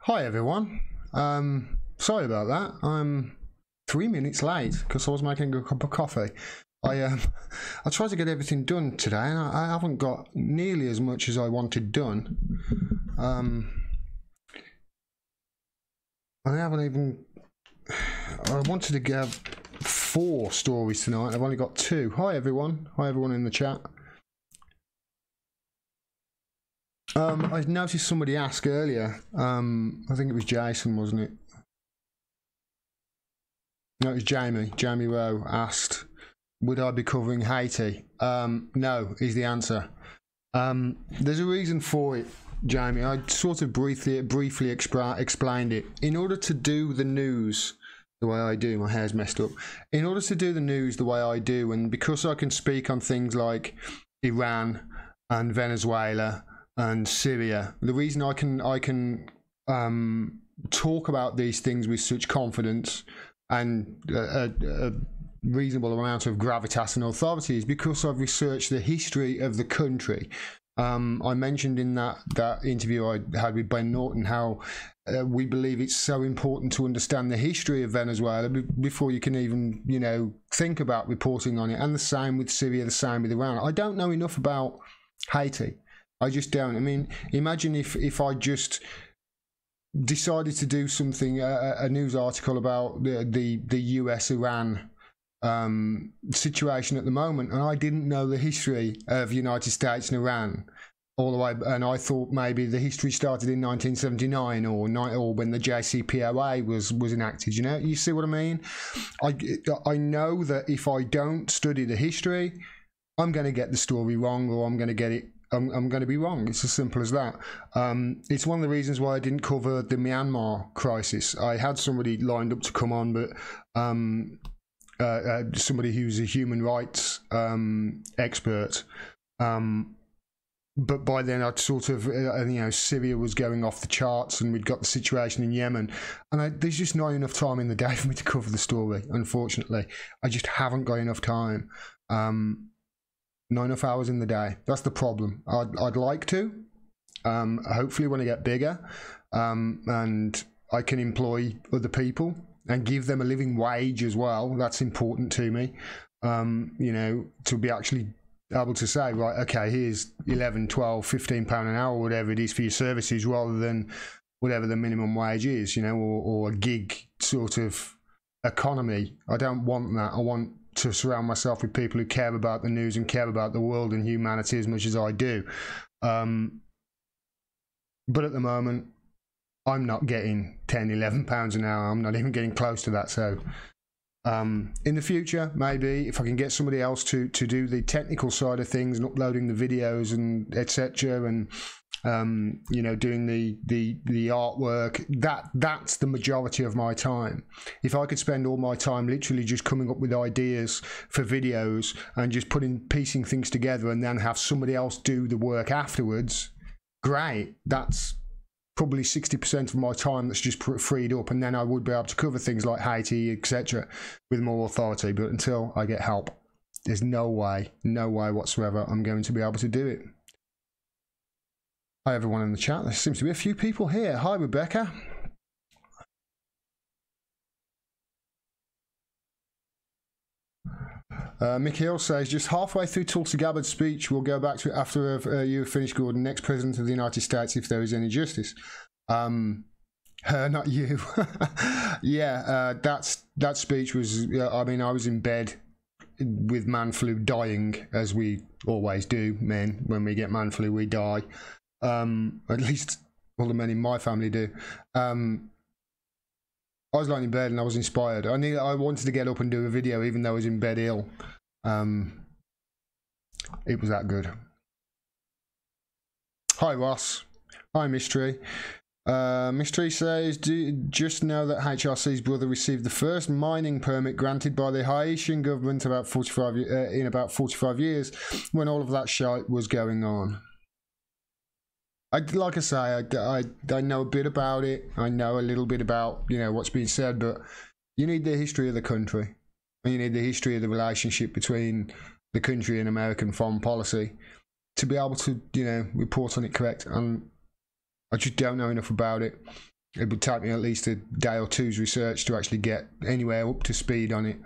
Hi everyone. Sorry about that. I'm 3 minutes late because I was making a cup of coffee. I tried to get everything done today, and I haven't got nearly as much as I wanted done. I haven't even. I wanted to get 4 stories tonight. I've only got 2. Hi everyone. Hi everyone in the chat. I noticed somebody ask earlier. I think it was Jason, wasn't it? No, it was Jamie. Jamie Rowe asked, would I be covering Haiti? No, is the answer. There's a reason for it, Jamie. I sort of briefly explained it. In order to do the news the way I do, my hair's messed up. In order to do the news the way I do, and because I can speak on things like Iran and Venezuela and Syria, the reason I can talk about these things with such confidence and a reasonable amount of gravitas and authority is because I've researched the history of the country. I mentioned in that interview I had with Ben Norton how we believe it's so important to understand the history of Venezuela before you can even, think about reporting on it. And the same with Syria, the same with Iran. I don't know enough about Haiti. I just don't. I mean, imagine if I just decided to do something, a news article about the US-Iran situation at the moment, and I didn't know the history of United States and Iran all the way, and I thought maybe the history started in 1979 or when the JCPOA was enacted. You see what I mean? I know that if I don't study the history, I'm going to get the story wrong, or I'm going to be wrong. It's as simple as that. It's one of the reasons why I didn't cover the Myanmar crisis. I had somebody lined up to come on, but somebody who's a human rights expert. But by then I'd sort of, Syria was going off the charts, and we'd got the situation in Yemen. And there's just not enough time in the day for me to cover the story, unfortunately. I just haven't got enough time. Not enough hours in the day. That's the problem. I'd like to. Hopefully when I get bigger, and I can employ other people and give them a living wage as well. That's important to me. To be actually able to say, right, okay, here's 11, 12, 15 pound an hour, whatever it is for your services, rather than whatever the minimum wage is, or a gig sort of economy. I don't want that. I want to surround myself with people who care about the news and care about the world and humanity as much as I do. But at the moment, I'm not getting 10, 11 pounds an hour. I'm not even getting close to that. So in the future, maybe if I can get somebody else to do the technical side of things and uploading the videos and etc. and doing the artwork, that's the majority of my time. If I could spend all my time literally just coming up with ideas for videos and just piecing things together, and then have somebody else do the work afterwards, great. That's probably 60% of my time that's just freed up, and then I would be able to cover things like Haiti, etc. with more authority. But until I get help, there's no way whatsoever I'm going to be able to do it. Hi everyone in the chat. There seems to be a few people here. Hi Rebecca. Mikhail says, just halfway through Tulsi Gabbard's speech, we'll go back to it after you have finished, Gordon. Next president of the United States, if there is any justice. Her, not you. Yeah, that speech was, I was in bed with man flu, dying, as we always do, men. When we get man flu, we die. At least all the men in my family do. I was lying in bed and I was inspired. I wanted to get up and do a video even though I was in bed ill. It was that good. Hi Ross. Hi Mystery. Mystery says, just know that HRC's brother received the first mining permit granted by the Haitian government in about 45 years, when all of that shite was going on. Like I say, I know a bit about it. I know a little bit about what's being said, but you need the history of the country, and you need the history of the relationship between the country and American foreign policy to be able to report on it correct. And I just don't know enough about it. it would take me at least a day or two's research to actually get anywhere up to speed on it.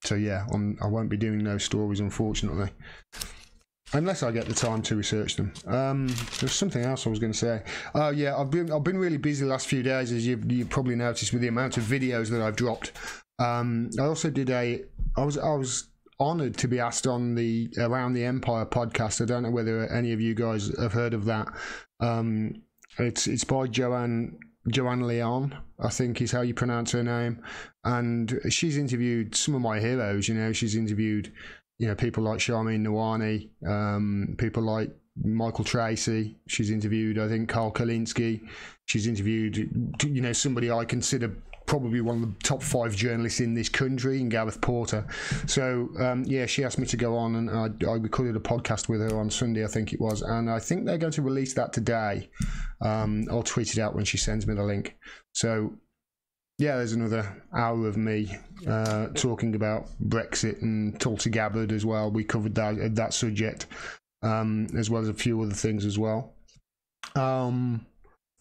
So yeah, I won't be doing those stories, unfortunately, unless I get the time to research them. There's something else I was going to say. Oh yeah, I've been really busy the last few days, as you probably noticed, with the amount of videos that I've dropped. I also did I was honoured to be asked on the Around the Empire podcast. I don't know whether any of you guys have heard of that. It's by Joanne Leon, I think is how you pronounce her name, and she's interviewed some of my heroes. You know, she's interviewed, you know, people like Charmaine Nawani, people like Michael Tracy. She's interviewed, I think, Carl Kalinske. She's interviewed, you know, somebody I consider probably one of the top 5 journalists in this country, in Gareth Porter. So yeah, she asked me to go on, and I recorded a podcast with her on Sunday, I think it was, and I think they're going to release that today. I'll tweet it out when she sends me the link. So yeah, there's another hour of me talking about Brexit and Tulsi Gabbard as well. We covered that subject, as well as a few other things as well.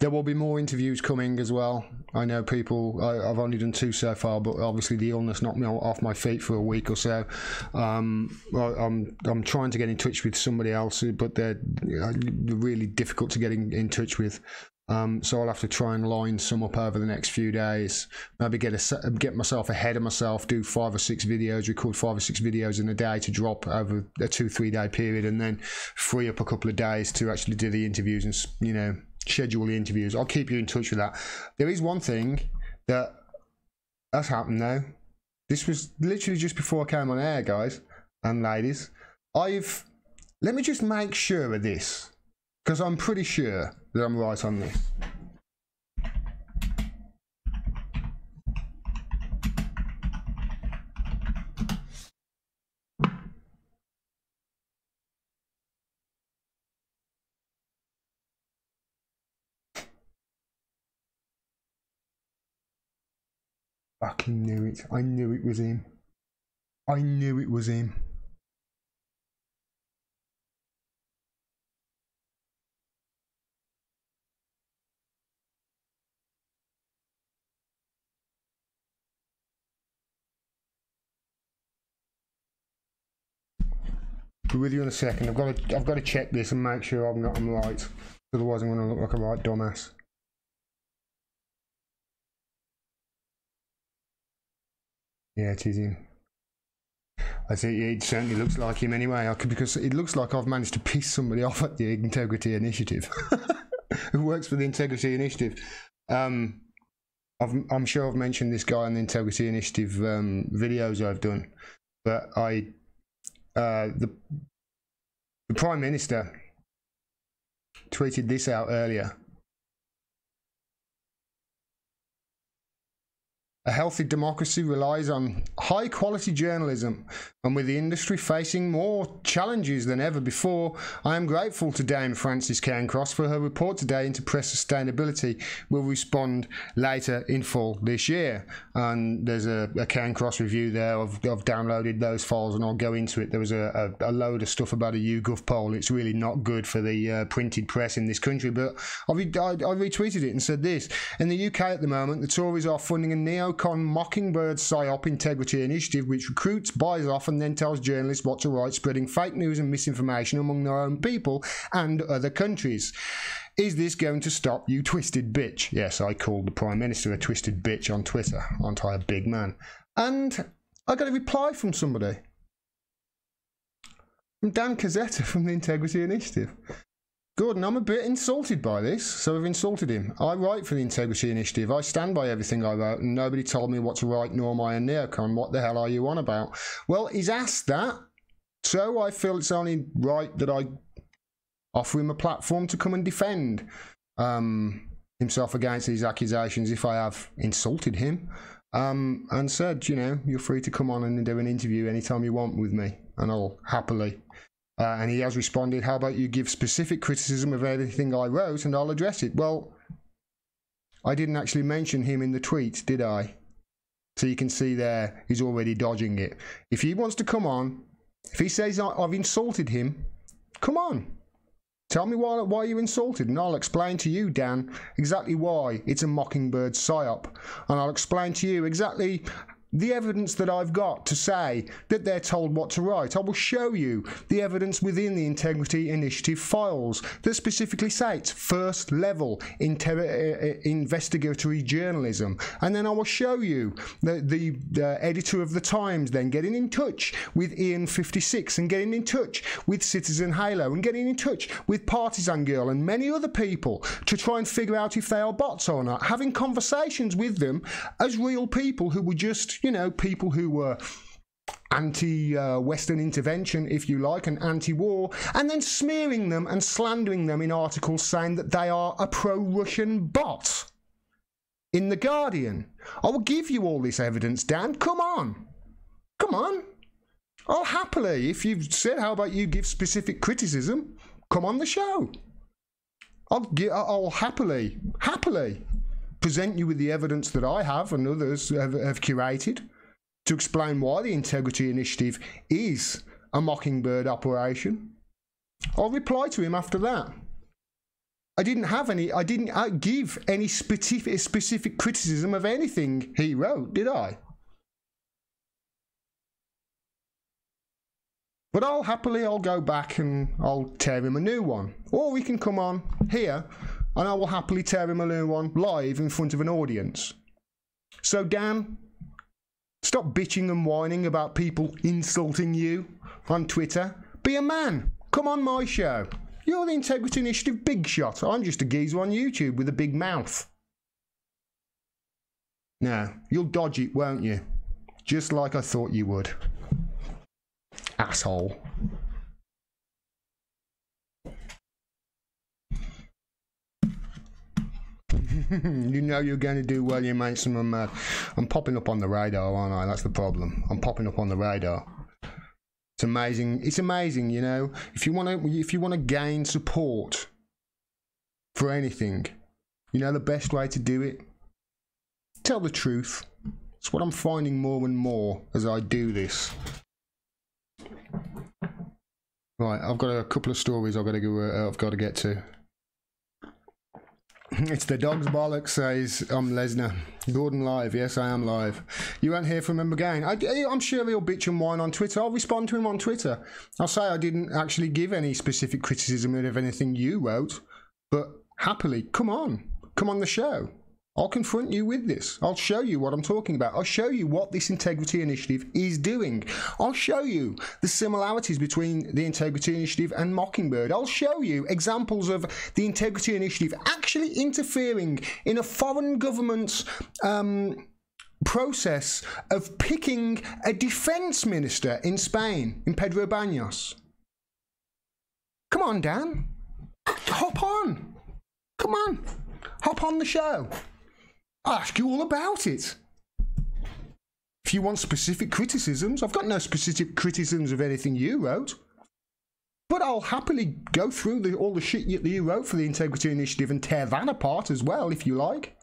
There will be more interviews coming as well. I know people, I've only done 2 so far, but obviously the illness knocked me off my feet for a week or so. I'm trying to get in touch with somebody else, but they're really difficult to get in touch with. So I'll have to try and line some up over the next few days. Maybe get myself ahead of myself, do 5 or 6 videos, record 5 or 6 videos in a day to drop over a 2-3 day period, and then free up a couple of days to actually do the interviews and, you know, schedule the interviews. I'll keep you in touch with that. There is one thing that's happened though. This was literally just before I came on air, guys and ladies. Let me just make sure of this, because I'm pretty sure that I'm right on this. Fucking knew it. I knew it was him. I knew it was him. Be with you in a second. I've got to check this and make sure I'm right. Otherwise I'm going to look like a right dumbass. Yeah, it is him. I think it certainly looks like him anyway, because it looks like I've managed to piss somebody off at the Integrity Initiative, who works for the Integrity Initiative. I'm sure I've mentioned this guy on the Integrity Initiative videos I've done, but the Prime Minister tweeted this out earlier. A healthy democracy relies on high-quality journalism, and with the industry facing more challenges than ever before, I am grateful to Dame Frances Cairncross for her report today into press sustainability. We'll respond later in full this year. And there's a Cairncross review there. I've downloaded those files and I'll go into it. There was a load of stuff about a YouGov poll. It's really not good for the printed press in this country, but I retweeted it and said this. In the UK at the moment, the Tories are funding a neocon Mockingbird PSYOP Integrity Initiative, which recruits, buys off and then tells journalists what to write, spreading fake news and misinformation among their own people and other countries. Is this going to stop, you twisted bitch? Yes, I called the Prime Minister a twisted bitch on Twitter. Aren't I a big man? And I got a reply from somebody. From Dan Cazzetta from the Integrity Initiative. Gordon, I'm a bit insulted by this, so I've insulted him. I write for the Integrity Initiative. I stand by everything I wrote, and nobody told me what to write, nor am I a neocon. What the hell are you on about? Well, he's asked that, so I feel it's only right that I offer him a platform to come and defend himself against these accusations if I have insulted him, and said, you know, you're free to come on and do an interview anytime you want with me, and I'll happily. And he has responded, how about you give specific criticism of anything I wrote and I'll address it. Well, I didn't actually mention him in the tweet, did I? So you can see there, he's already dodging it. If he wants to come on, if he says I've insulted him, come on. Tell me why you're insulted, and I'll explain to you, Dan, exactly why it's a Mockingbird psyop. And I'll explain to you exactly the evidence that I've got to say that they're told what to write. I will show you the evidence within the Integrity Initiative files that specifically states first level investigatory journalism. And then I will show you the editor of the Times then getting in touch with Ian 56 and getting in touch with Citizen Halo and getting in touch with Partisan Girl and many other people to try and figure out if they are bots or not, having conversations with them as real people who were just, you know, people who were anti-Western intervention, if you like, and anti-war, and then smearing them and slandering them in articles saying that they are a pro-Russian bot in The Guardian. I will give you all this evidence, Dan. Come on. Come on. I'll happily, if you've said, how about you give specific criticism, come on the show. I'll happily present you with the evidence that I have and others have curated to explain why the Integrity Initiative is a Mockingbird operation. I'll reply to him after that. I didn't give any specific criticism of anything he wrote, did I? But I'll go back and I'll tear him a new one. Or we can come on here and I will happily tear him a new one live in front of an audience. So Dan, stop bitching and whining about people insulting you on Twitter. Be a man. Come on my show. You're the Integrity Initiative big shot. I'm just a geezer on YouTube with a big mouth. Now, you'll dodge it, won't you? Just like I thought you would. Asshole. You know you're going to do well, you mate. I'm popping up on the radar, aren't I? That's the problem. I'm popping up on the radar. It's amazing. It's amazing, you know. If you want to gain support for anything, you know the best way to do it? Tell the truth. It's what I'm finding more and more as I do this. Right, I've got a couple of stories I've got to get to. It's the dog's bollocks says I'm Lesnar. Gordon live. Yes, I am live. You won't hear from him again. I'm sure he'll bitch and whine on Twitter. I'll respond to him on Twitter. I'll say I didn't actually give any specific criticism of anything you wrote, but happily, come on the show. I'll confront you with this. I'll show you what I'm talking about. I'll show you what this Integrity Initiative is doing. I'll show you the similarities between the Integrity Initiative and Mockingbird. I'll show you examples of the Integrity Initiative actually interfering in a foreign government's process of picking a defense minister in Spain, in Pedro Baños. Come on, Dan. Hop on. Come on. Hop on the show. I'll ask you all about it. If you want specific criticisms, I've got no specific criticisms of anything you wrote. But I'll happily go through all the shit that you wrote for the Integrity Initiative and tear that apart as well, if you like.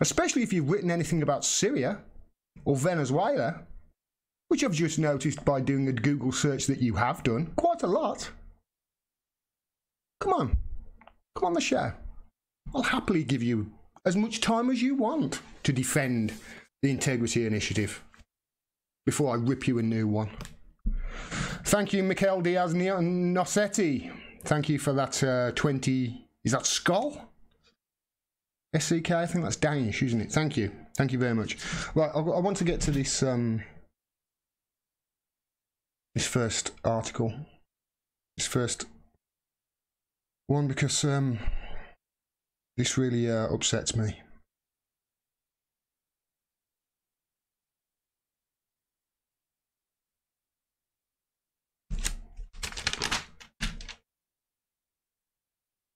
Especially if you've written anything about Syria or Venezuela, which I've just noticed by doing a Google search that you have done. Quite a lot. Come on the show. I'll happily give you as much time as you want to defend the Integrity Initiative before I rip you a new one. Thank you, Mikel Diaz Nocetti. Thank you for that 20... Is that Skull? SCK? I think that's Danish, isn't it? Thank you. Thank you very much. Right, I want to get to this this first article. This first one because this really upsets me.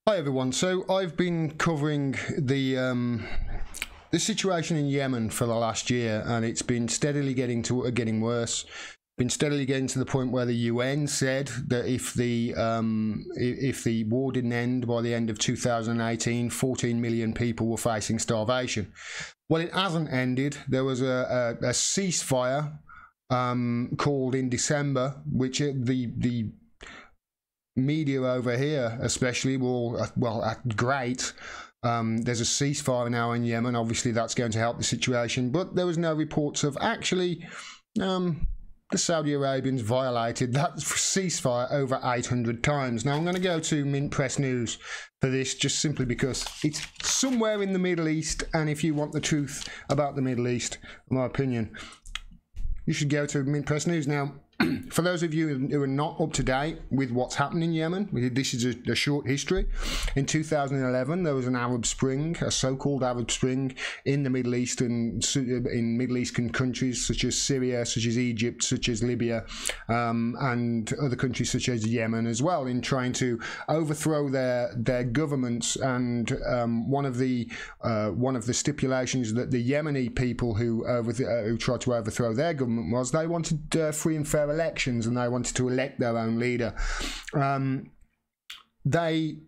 Hi everyone. So I've been covering the situation in Yemen for the last year, and it's been steadily getting worse. Been steadily getting to the point where the UN said that if the war didn't end by the end of 2018, 14 million people were facing starvation. Well, it hasn't ended. There was a ceasefire called in December, which the media over here especially were all, well, great. There's a ceasefire now in Yemen. Obviously, that's going to help the situation. But there was no reports of actually the Saudi Arabians violated that ceasefire over 800 times. Now, I'm going to go to Mint Press News for this, just simply because it's somewhere in the Middle East. And if you want the truth about the Middle East, in my opinion, you should go to Mint Press News. Now, for those of you who are not up to date with what's happened in Yemen, this is a short history. In 2011, there was an Arab Spring, a so-called Arab Spring in the Middle East, and in Middle Eastern countries such as Syria, such as Egypt, such as Libya, and other countries such as Yemen as well, in trying to overthrow their governments. And one of the stipulations that the Yemeni people who tried to overthrow their government was they wanted free and fair elections, and they wanted to elect their own leader. They,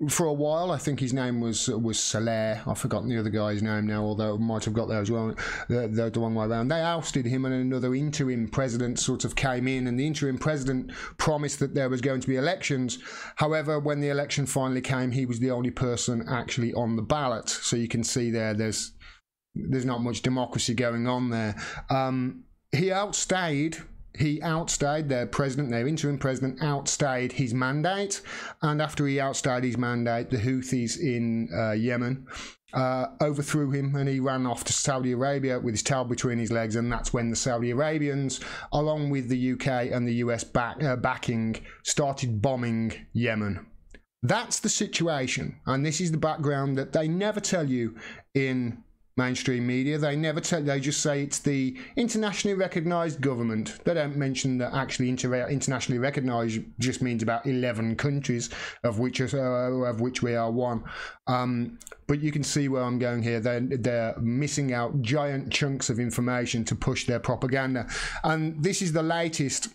for a while, I think his name was Saleh. I've forgotten the other guy's name now, although I might have got there as well. The wrong way around. They ousted him, and another interim president sort of came in, and the interim president promised that there was going to be elections. However, when the election finally came, he was the only person actually on the ballot. So you can see there's not much democracy going on there. He outstayed their president, their interim president, outstayed his mandate. And after he outstayed his mandate, the Houthis in Yemen overthrew him, and he ran off to Saudi Arabia with his tail between his legs. And that's when the Saudi Arabians, along with the UK and the US backing, started bombing Yemen. That's the situation. And this is the background that they never tell you in mainstream media. They just say it's the internationally recognized government. They don't mention that actually internationally recognized just means about 11 countries, of which we are one. But you can see where I'm going here. They're missing out giant chunks of information to push their propaganda. And this is the latest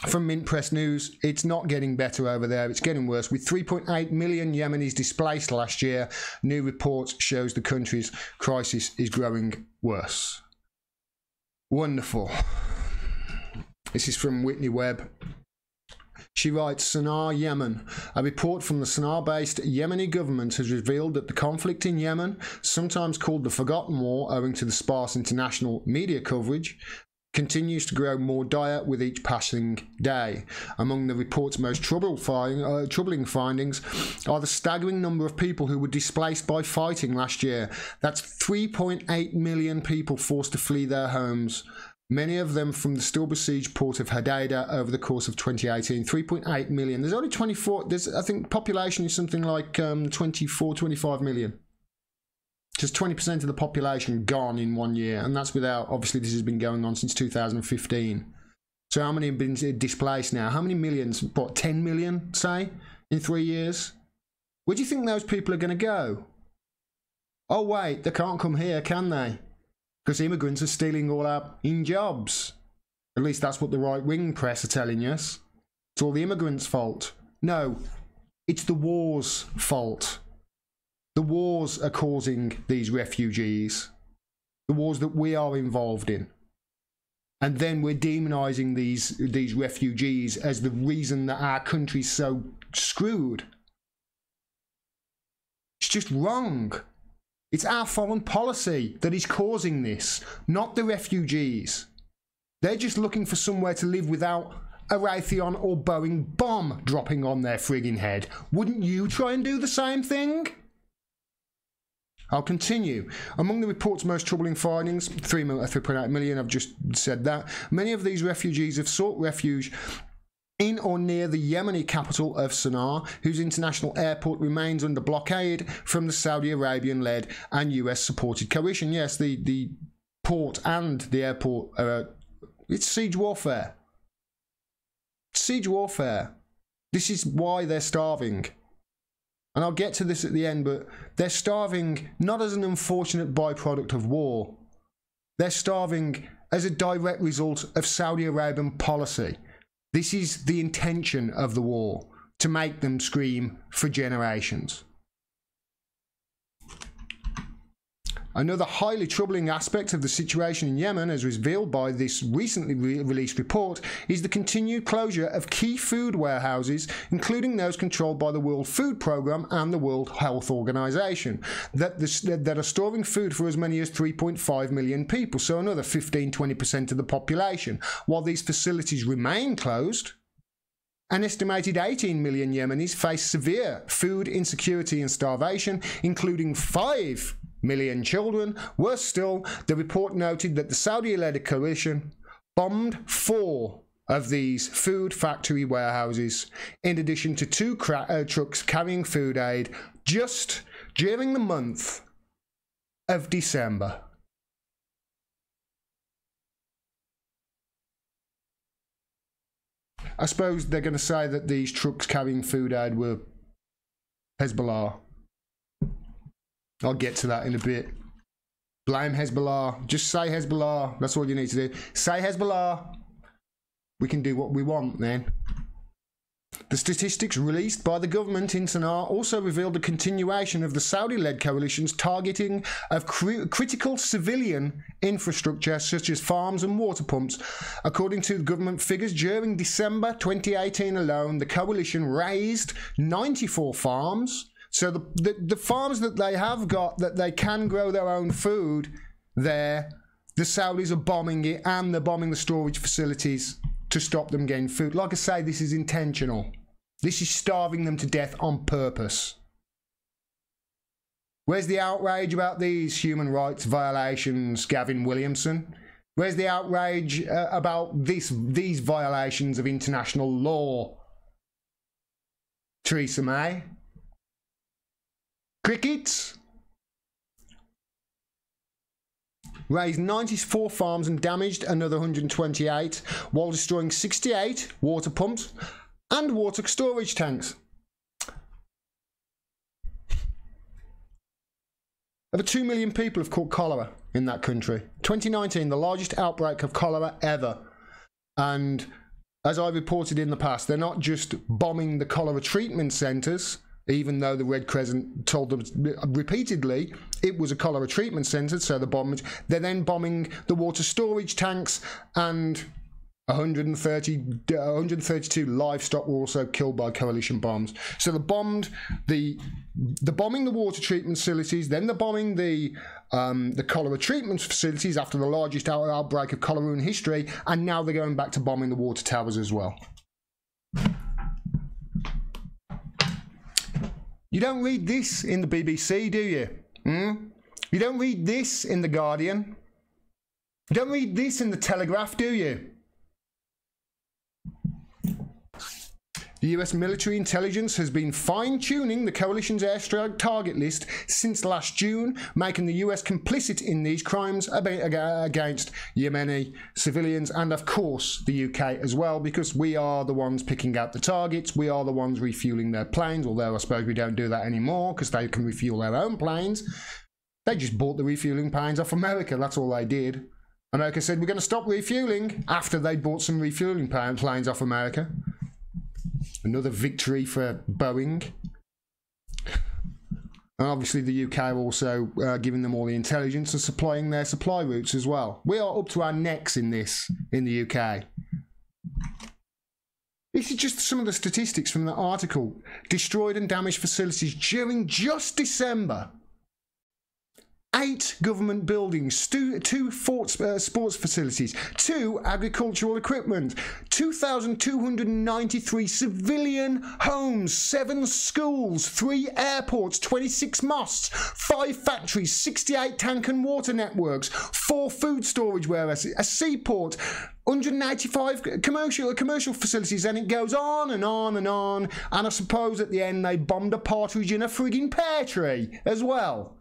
from Mint Press News. It's not getting better over there, it's getting worse. With 3.8 million Yemenis displaced last year, new report shows the country's crisis is growing worse. Wonderful. This is from Whitney Webb. She writes, Sana'a, Yemen. A report from the Sana'a-based Yemeni government has revealed that the conflict in Yemen, sometimes called the Forgotten War owing to the sparse international media coverage, continues to grow more dire with each passing day. Among the report's most troubling findings are the staggering number of people who were displaced by fighting last year. That's 3.8 million people forced to flee their homes, many of them from the still besieged port of Hodeida over the course of 2018. 3.8 million. There's only 24, I think population is something like 25 million. Just 20% of the population gone in 1 year, and that's without, obviously this has been going on since 2015. So how many have been displaced now? How many millions? What, 10 million, say, in 3 years? Where do you think those people are going to go? Oh wait, they can't come here, can they? Because immigrants are stealing all our jobs. At least that's what the right-wing press are telling us. It's all the immigrants' fault. No, it's the war's fault. The wars are causing these refugees. The wars that we are involved in. And then we're demonising these refugees as the reason that our country's so screwed. It's just wrong. It's our foreign policy that is causing this, not the refugees. They're just looking for somewhere to live without a Raytheon or Boeing bomb dropping on their frigging head. Wouldn't you try and do the same thing? I'll continue. Among the report's most troubling findings, 3.8 million, I've just said that. Many of these refugees have sought refuge in or near the Yemeni capital of Sana'a, whose international airport remains under blockade from the Saudi Arabian-led and US-supported coalition. Yes, the port and the airport, it's siege warfare. Siege warfare. This is why they're starving. And I'll get to this at the end, but they're starving not as an unfortunate byproduct of war. They're starving as a direct result of Saudi Arabian policy. This is the intention of the war, to make them scream for generations. Another highly troubling aspect of the situation in Yemen, as revealed by this recently released report, is the continued closure of key food warehouses, including those controlled by the World Food Programme and the World Health Organization, that are storing food for as many as 3.5 million people, so another 15-20% of the population. While these facilities remain closed, an estimated 18 million Yemenis face severe food insecurity and starvation, including 5 million children. Worse still, the report noted that the Saudi-led coalition bombed 4 of these food factory warehouses, in addition to 2 trucks carrying food aid, just during the month of December. I suppose they're going to say that these trucks carrying food aid were Hezbollah. I'll get to that in a bit. Blame Hezbollah. Just say Hezbollah. That's all you need to do. Say Hezbollah. We can do what we want then. The statistics released by the government in Sana'a also revealed the continuation of the Saudi-led coalition's targeting of critical civilian infrastructure such as farms and water pumps. According to government figures, during December 2018 alone, the coalition razed 94 farms. So the farms that they have got, that they can grow their own food there, the Saudis are bombing it, and they're bombing the storage facilities to stop them getting food. Like I say, this is intentional. This is starving them to death on purpose. Where's the outrage about these human rights violations, Gavin Williamson? Where's the outrage about these violations of international law, Theresa May? Crickets? Razed 94 farms and damaged another 128, while destroying 68 water pumps and water storage tanks. Over 2 million people have caught cholera in that country. 2019, the largest outbreak of cholera ever. And as I reported in the past, they're not just bombing the cholera treatment centres, even though the Red Crescent told them repeatedly it was a cholera treatment centre, so they're then bombing the water storage tanks, and 132 livestock were also killed by coalition bombs. So the bombing the water treatment facilities, then they're bombing the cholera treatment facilities after the largest outbreak of cholera in history, and now they're going back to bombing the water towers as well. You don't read this in the BBC, do you? You don't read this in The Guardian? You don't read this in The Telegraph, do you? The US military intelligence has been fine-tuning the coalition's airstrike target list since last June, making the US complicit in these crimes against Yemeni civilians, and of course the UK as well, because we are the ones picking out the targets, we are the ones refueling their planes, although I suppose we don't do that anymore because they can refuel their own planes. They just bought the refueling planes off America, that's all they did. America said we're going to stop refueling after they bought some refueling planes off America. Another victory for Boeing. And obviously the UK are also giving them all the intelligence and supplying their supply routes as well. We are up to our necks in this in the UK. This is just some of the statistics from the article. Destroyed and damaged facilities during just December. 8 government buildings, 2 sports facilities, 2 agricultural equipment, 2,293 civilian homes, 7 schools, 3 airports, 26 mosques, 5 factories, 68 tank and water networks, 4 food storage warehouses, a seaport, 185 commercial facilities, and it goes on and on and on. And I suppose at the end they bombed a partridge in a frigging pear tree as well.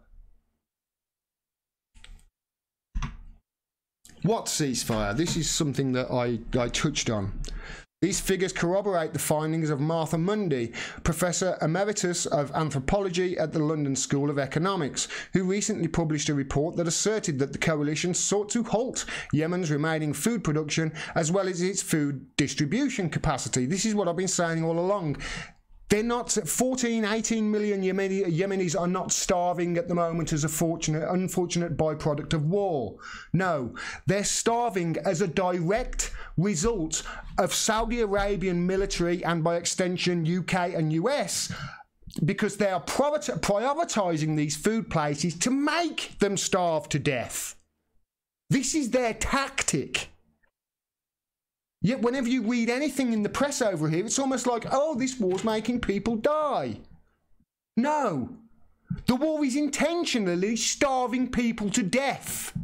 What ceasefire? This is something that I touched on. These figures corroborate the findings of Martha Mundy, Professor Emeritus of Anthropology at the London School of Economics, who recently published a report that asserted that the coalition sought to halt Yemen's remaining food production as well as its food distribution capacity. This is what I've been saying all along. They're not 14, 18 million Yemenis are not starving at the moment as a unfortunate byproduct of war. No, they're starving as a direct result of Saudi Arabian military and by extension UK and US, because they are prioritizing these food places to make them starve to death. This is their tactic. Yet whenever you read anything in the press over here, it's almost like, oh, this war's making people die. No. The war is intentionally starving people to death.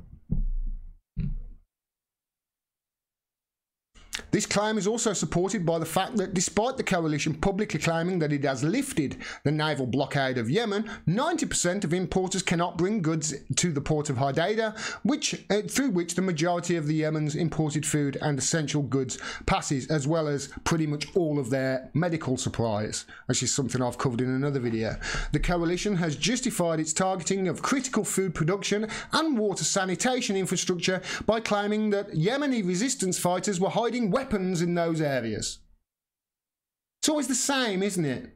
This claim is also supported by the fact that despite the coalition publicly claiming that it has lifted the naval blockade of Yemen, 90% of importers cannot bring goods to the port of Hodeidah, through which the majority of the Yemen's imported food and essential goods passes, as well as pretty much all of their medical supplies, which is something I've covered in another video. The coalition has justified its targeting of critical food production and water sanitation infrastructure by claiming that Yemeni resistance fighters were hiding weapons in those areas. It's always the same, isn't it?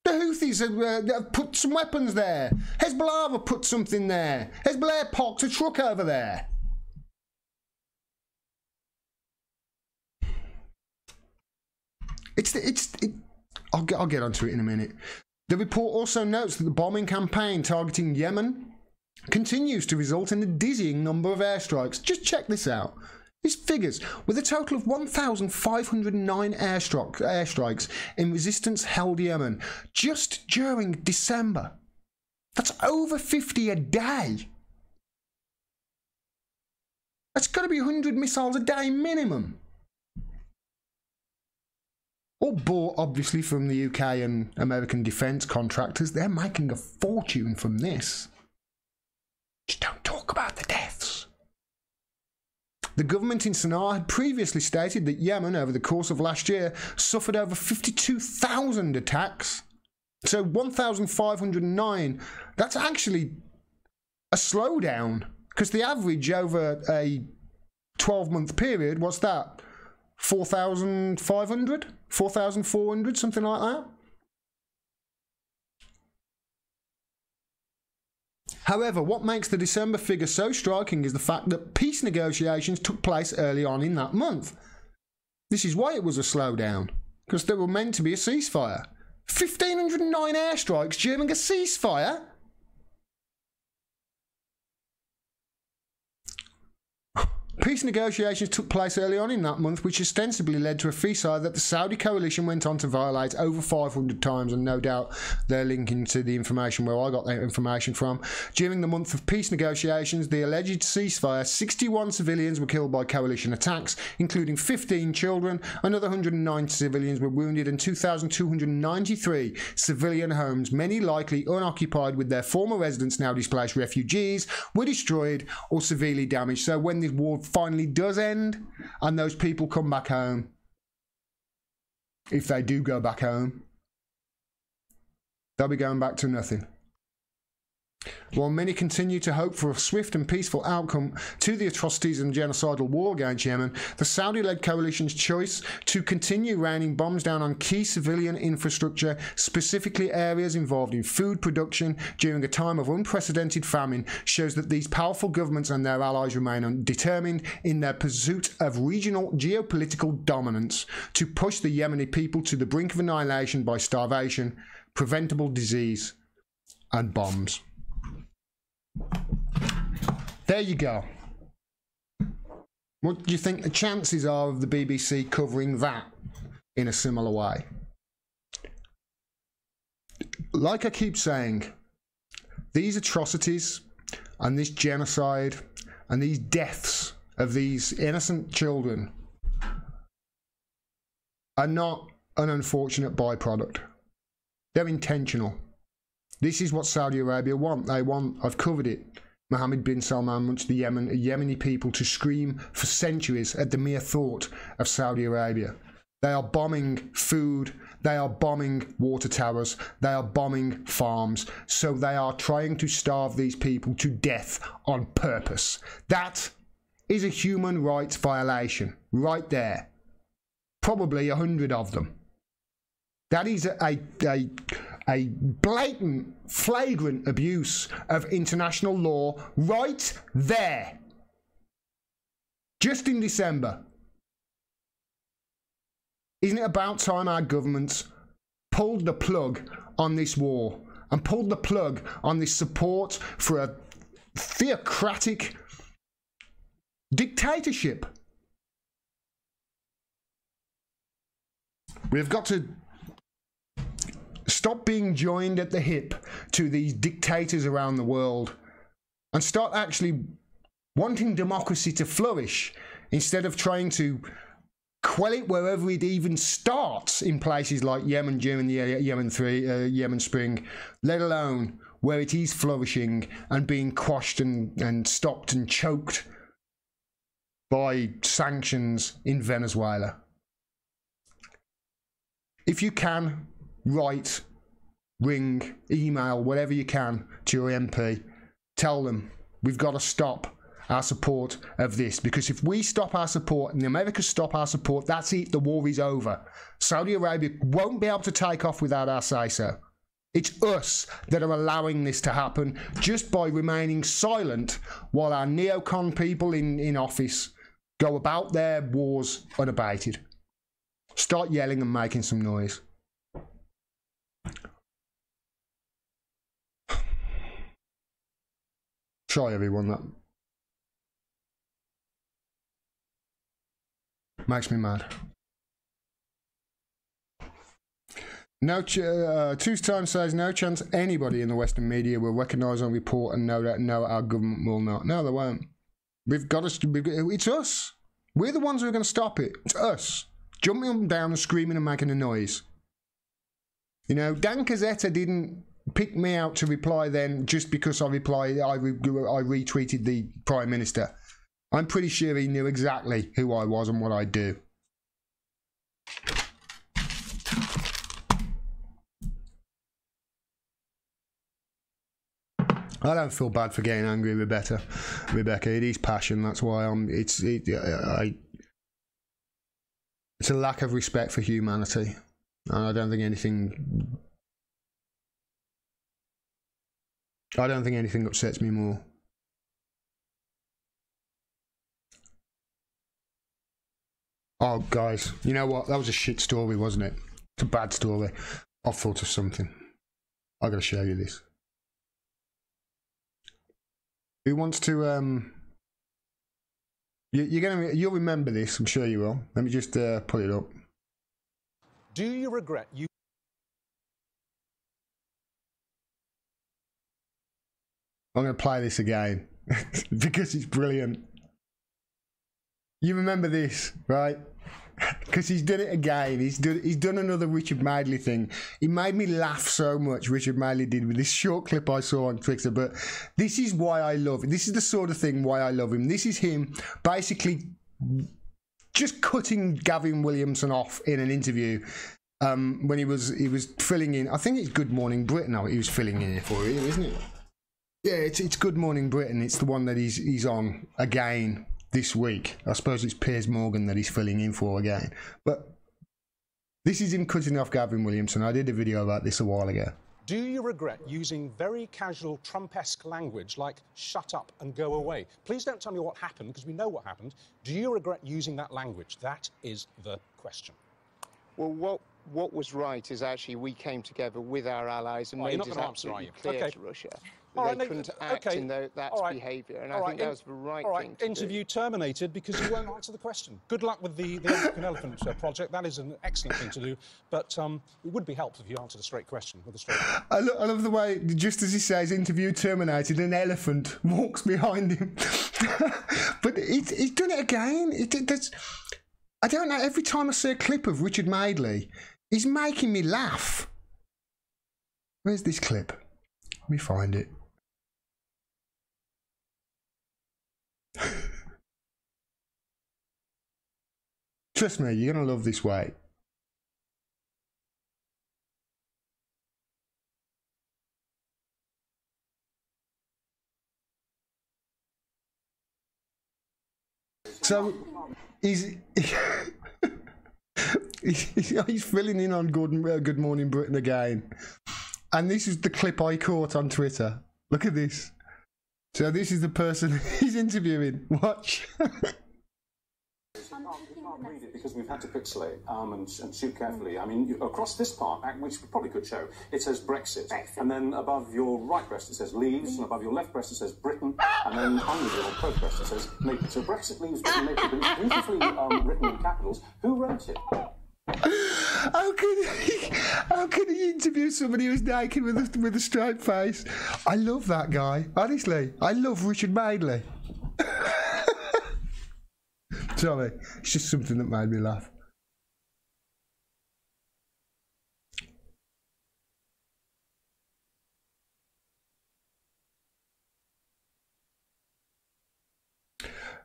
The Houthis have put some weapons there. Hezbollah have put something there. Hezbollah parked a truck over there. I'll get onto it in a minute. The report also notes that the bombing campaign targeting Yemen continues to result in a dizzying number of airstrikes. Just check this out. These figures, with a total of 1,509 airstrikes in resistance-held Yemen just during December. That's over 50 a day. That's got to be 100 missiles a day minimum. All bought, obviously, from the UK and American defence contractors. They're making a fortune from this. Just don't talk about the deaths. The government in Sana'a had previously stated that Yemen, over the course of last year, suffered over 52,000 attacks. So 1,509, that's actually a slowdown, because the average over a 12-month period, what's that? 4,500? 4,400, something like that? However, what makes the December figure so striking is the fact that peace negotiations took place early on in that month. This is why it was a slowdown, because there were meant to be a ceasefire. 1,509 airstrikes during a ceasefire? Peace negotiations took place early on in that month, which ostensibly led to a ceasefire that the Saudi coalition went on to violate over 500 times, and no doubt they're linking to the information where I got that information from. During the month of peace negotiations, the alleged ceasefire, 61 civilians were killed by coalition attacks, including 15 children. Another 109 civilians were wounded, and 2,293 civilian homes, many likely unoccupied with their former residents now displaced refugees, were destroyed or severely damaged. So when this war finally does end and those people come back home, if they do go back home, they'll be going back to nothing. While many continue to hope for a swift and peaceful outcome to the atrocities and genocidal war against Yemen, the Saudi-led coalition's choice to continue raining bombs down on key civilian infrastructure, specifically areas involved in food production during a time of unprecedented famine, shows that these powerful governments and their allies remain determined in their pursuit of regional geopolitical dominance to push the Yemeni people to the brink of annihilation by starvation, preventable disease, and bombs. There you go. What do you think the chances are of the BBC covering that in a similar way? Like I keep saying, these atrocities and this genocide and these deaths of these innocent children are not an unfortunate byproduct. They're intentional. This is what Saudi Arabia want. They want, I've covered it, Mohammed bin Salman wants the Yemeni people to scream for centuries at the mere thought of Saudi Arabia. They are bombing food, they are bombing water towers, they are bombing farms, so they are trying to starve these people to death on purpose. That is a human rights violation, right there. Probably 100 of them. That is a blatant, flagrant abuse of international law right there. Just in December. Isn't it about time our governments pulled the plug on this war and pulled the plug on this support for a theocratic dictatorship? We've got to stop being joined at the hip to these dictators around the world and start actually wanting democracy to flourish instead of trying to quell it wherever it even starts in places like Yemen during the Yemen Spring, let alone where it is flourishing and being quashed and stopped and choked by sanctions in Venezuela. If you can, write, ring, email, whatever you can to your MP, tell them we've got to stop our support of this, because if we stop our support and the Americans stop our support, that's it, the war is over. Saudi Arabia won't be able to take off without our say-so. It's us that are allowing this to happen just by remaining silent while our neocon people in office go about their wars unabated. Start yelling and making some noise. Sorry everyone, that makes me mad. No, Two's Time says no chance anybody in the Western media will recognise and report and know that our government will not. No, they won't. We've got to. It's us. We're the ones who are going to stop it. It's us jumping up and down and screaming and making a noise. You know, Dan Cazzetta didn't pick me out to reply then just because I retweeted the Prime Minister. I'm pretty sure he knew exactly who I was and what I do. I don't feel bad for getting angry, Rebecca. It is passion. That's why it's a lack of respect for humanity, and I don't think anything upsets me more. Oh, guys, you know what? That was a shit story, wasn't it? It's a bad story. I've thought of something. I gotta show you this. Who wants to? You'll remember this. I'm sure you will. Let me just put it up. Do you regret you? I'm going to play this again because it's brilliant. You remember this, right? Because he's done it again. He's done another Richard Madeley thing. He made me laugh so much, Richard Madeley did, with this short clip I saw on Twitter. But this is why I love him. This is the sort of thing why I love him. This is him basically just cutting Gavin Williamson off in an interview when he was filling in. I think it's Good Morning Britain now he was filling in for you, isn't it? Yeah, it's Good Morning Britain. It's the one that he's on again this week. I suppose it's Piers Morgan that he's filling in for again. But this is him cutting off Gavin Williamson. I did a video about this a while ago. Do you regret using very casual Trump-esque language like shut up and go away? Please don't tell me what happened, because we know what happened. Do you regret using that language? That is the question. Well, what was right is actually we came together with our allies and made it absolutely clear to Russia that they couldn't act in that behaviour, and I think that was the right thing to do. Interview terminated because you won't answer the question. Good luck with the African Elephant project. That is an excellent thing to do, but it would be helpful if you answered a straight question with a straight answer. I love the way, just as he says, interview terminated, an elephant walks behind him. But he's done it again. I don't know, every time I see a clip of Richard Madeley, he's making me laugh. Where's this clip? Let me find it. Trust me, you're going to love this way. So, He's filling in on Good Morning Britain again. And this is the clip I caught on Twitter. Look at this. So this is the person he's interviewing. Watch. You can't read it because we've had to pixel it and shoot carefully. I mean, across this part, which we probably could show, it says Brexit. And then above your right breast it says leaves, and above your left breast it says Britain, and then under your both breast it says Maple. So Brexit leaves Britain, Maple, but it's beautifully written in capitals. Who wrote it? How can he interview somebody who's naked with a straight face? I love that guy. Honestly, I love Richard Madeley. Sorry, it's just something that made me laugh.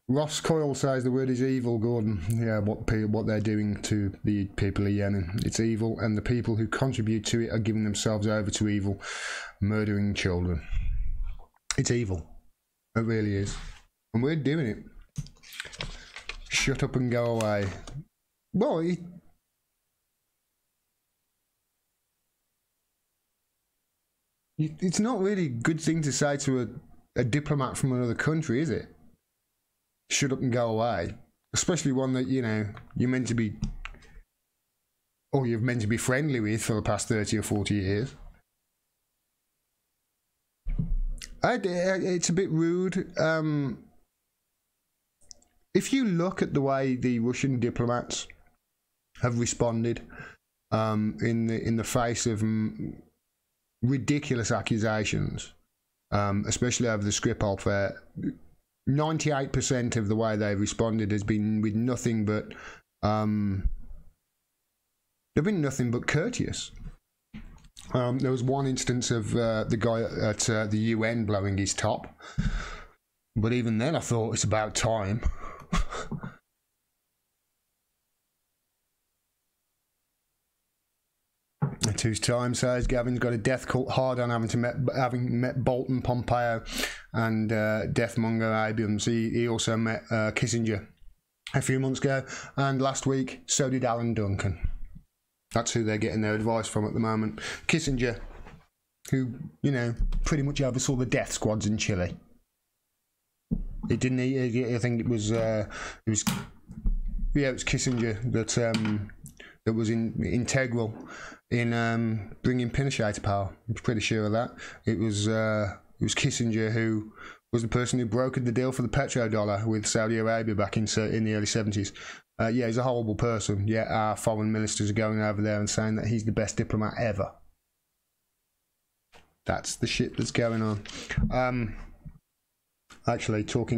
Ross Coyle says the word is evil, Gordon. Yeah, what they're doing to the people of Yemen. It's evil, and the people who contribute to it are giving themselves over to evil, murdering children. It's evil. It really is. And we're doing it. Shut up and go away. Well, it's not really a good thing to say to a diplomat from another country, is it? Shut up and go away. Especially one that, you know, you're meant to be, or you're meant to be friendly with for the past 30 or 40 years. It's a bit rude. If you look at the way the Russian diplomats have responded in the face of ridiculous accusations, especially over the Skripal affair, 98% of the way they've responded has been with nothing but they've been nothing but courteous. There was one instance of the guy at the UN blowing his top, but even then I thought it's about time. Whose time says Gavin's got a death cult hard on having met Bolton, Pompeo, and deathmonger Abrams. He also met Kissinger a few months ago, and last week so did Alan Duncan. That's who they're getting their advice from at the moment. Kissinger, who, you know, pretty much oversaw the death squads in Chile. It didn't. I think it was Kissinger that was integral in bringing Pinochet to power. I'm pretty sure of that. It was Kissinger who was the person who brokered the deal for the petrodollar with Saudi Arabia back in the early 70s. Yeah, he's a horrible person. Yet our foreign ministers are going over there and saying that he's the best diplomat ever. That's the shit that's going on. Actually, I talked a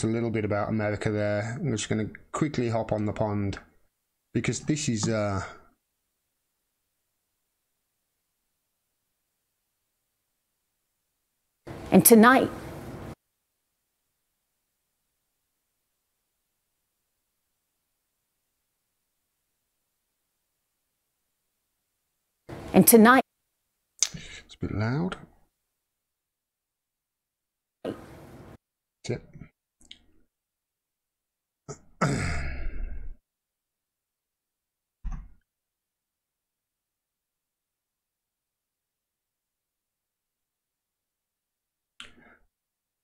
little bit about America there. I'm just going to quickly hop on the pond because this is and tonight it's a bit loud. That's it.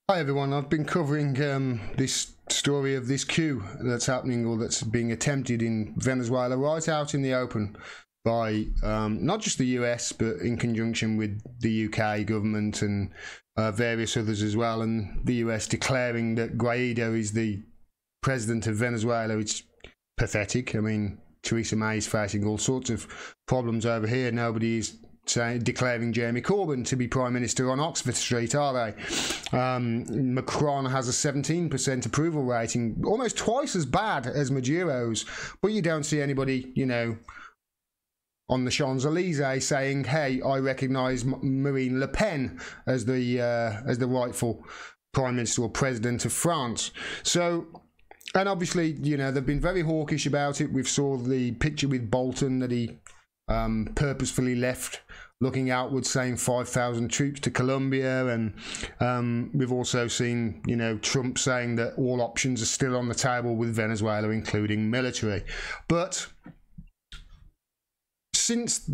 Hi everyone, I've been covering this story of this coup that's happening or that's being attempted in Venezuela right out in the open by not just the US but in conjunction with the UK government and various others as well, and the US declaring that Guaido is the president of Venezuela. It's pathetic. I mean, Theresa May is facing all sorts of problems over here. Nobody is declaring Jeremy Corbyn to be Prime Minister on Oxford Street, are they? Macron has a 17% approval rating, almost twice as bad as Maduro's, but you don't see anybody, you know, on the Champs-Elysees saying, hey, I recognise Marine Le Pen as the rightful Prime Minister or President of France. So, and obviously, you know, they've been very hawkish about it. We've saw the picture with Bolton that he purposefully left looking outwards, saying 5,000 troops to Colombia, and we've also seen, you know, Trump saying that all options are still on the table with Venezuela, including military. But since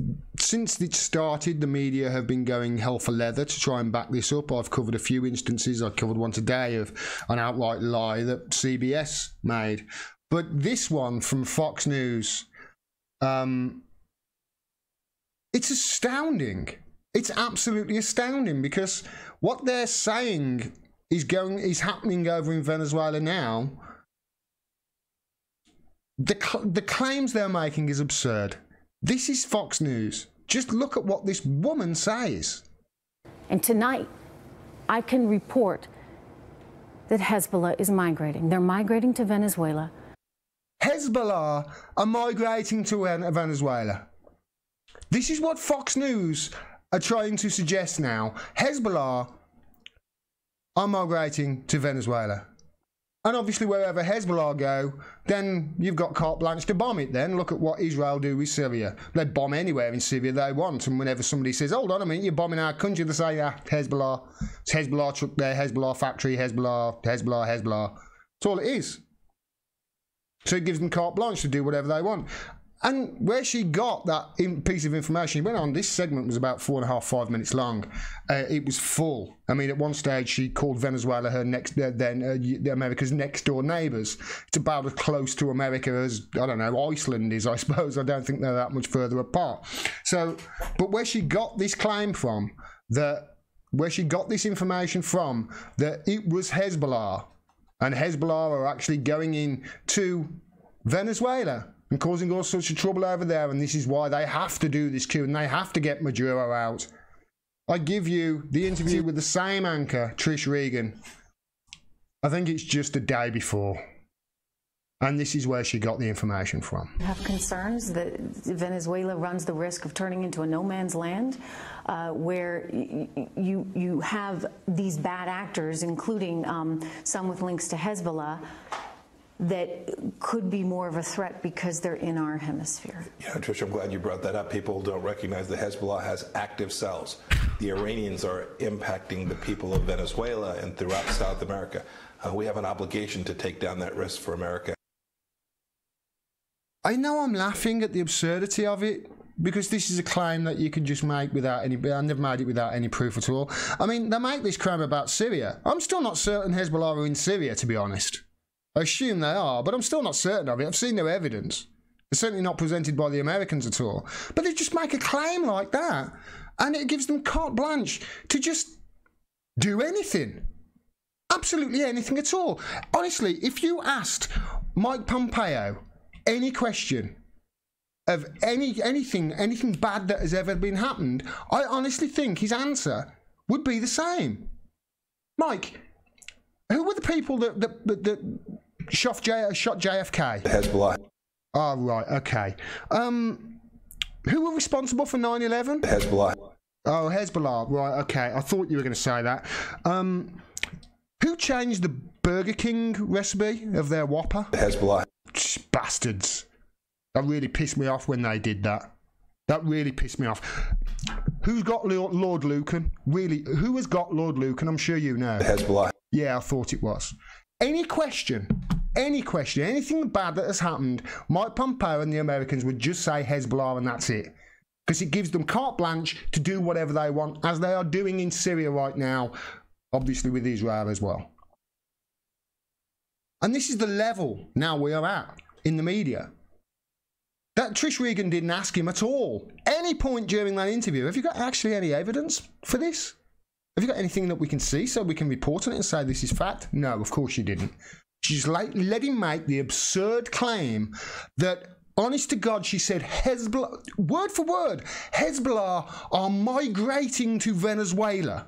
it started, the media have been going hell for leather to try and back this up. I've covered a few instances. I covered one today of an outright lie that CBS made. But this one from Fox News, it's astounding. It's absolutely astounding, because what they're saying is happening over in Venezuela now. The claims they're making is absurd. This is Fox News. Just look at what this woman says. And tonight, I can report that Hezbollah is migrating. They're migrating to Venezuela. Hezbollah are migrating to Venezuela. This is what Fox News are trying to suggest now. Hezbollah are migrating to Venezuela. And obviously wherever Hezbollah go, then you've got carte blanche to bomb it then. Look at what Israel do with Syria. They bomb anywhere in Syria they want. And whenever somebody says, hold on a minute, you're bombing our country, they say, yeah, Hezbollah. It's Hezbollah truck there, Hezbollah factory, Hezbollah. That's all it is. So it gives them carte blanche to do whatever they want. And where she got that piece of information, went on, this segment was about 4.5, 5 minutes long. It was full. I mean, at one stage, she called Venezuela her America's next door neighbours. It's about as close to America as, I don't know, Iceland is, I suppose. I don't think they're that much further apart. So, but where she got this claim from, where she got this information from, that it was Hezbollah, and Hezbollah are actually going in to Venezuela and causing all sorts of trouble over there, and this is why they have to do this coup and they have to get Maduro out. I give you the interview with the same anchor, Trish Regan. I think it's just a day before. And this is where she got the information from. Have concerns that Venezuela runs the risk of turning into a no man's land, where you have these bad actors, including some with links to Hezbollah, that could be more of a threat because they're in our hemisphere. Yeah, Trish, I'm glad you brought that up. People don't recognize that Hezbollah has active cells. The Iranians are impacting the people of Venezuela and throughout South America. We have an obligation to take down that risk for America. I know I'm laughing at the absurdity of it, because this is a claim that you can just make without any... I never made it without any proof at all. I mean, they make this claim about Syria. I'm still not certain Hezbollah are in Syria, to be honest. I assume they are, but I'm still not certain of it. I've seen no evidence. It's certainly not presented by the Americans at all. But they just make a claim like that, and it gives them carte blanche to just do anything. Absolutely anything at all. Honestly, if you asked Mike Pompeo any question of anything bad that has ever been happened, I honestly think his answer would be the same. Mike, who were the people that shot JFK? Hezbollah. Oh, right, okay. Who were responsible for 9/11? Hezbollah. Oh, Hezbollah, right, okay. I thought you were going to say that. Who changed the Burger King recipe of their Whopper? Hezbollah. Bastards. That really pissed me off when they did that. That really pissed me off. Who's got Lord Lucan? Really, who has got Lord Lucan? I'm sure you know. Hezbollah. Yeah, I thought it was. Any question, anything bad that has happened, Mike Pompeo and the Americans would just say Hezbollah and that's it. Because it gives them carte blanche to do whatever they want, as they are doing in Syria right now, obviously with Israel as well. And this is the level now we are at in the media. That Trish Regan didn't ask him at all. Any point during that interview, have you got actually any evidence for this? Have you got anything that we can see so we can report on it and say this is fact? No, of course you didn't. She just let him make the absurd claim that, honest to God, she said Hezbollah, word for word, Hezbollah are migrating to Venezuela.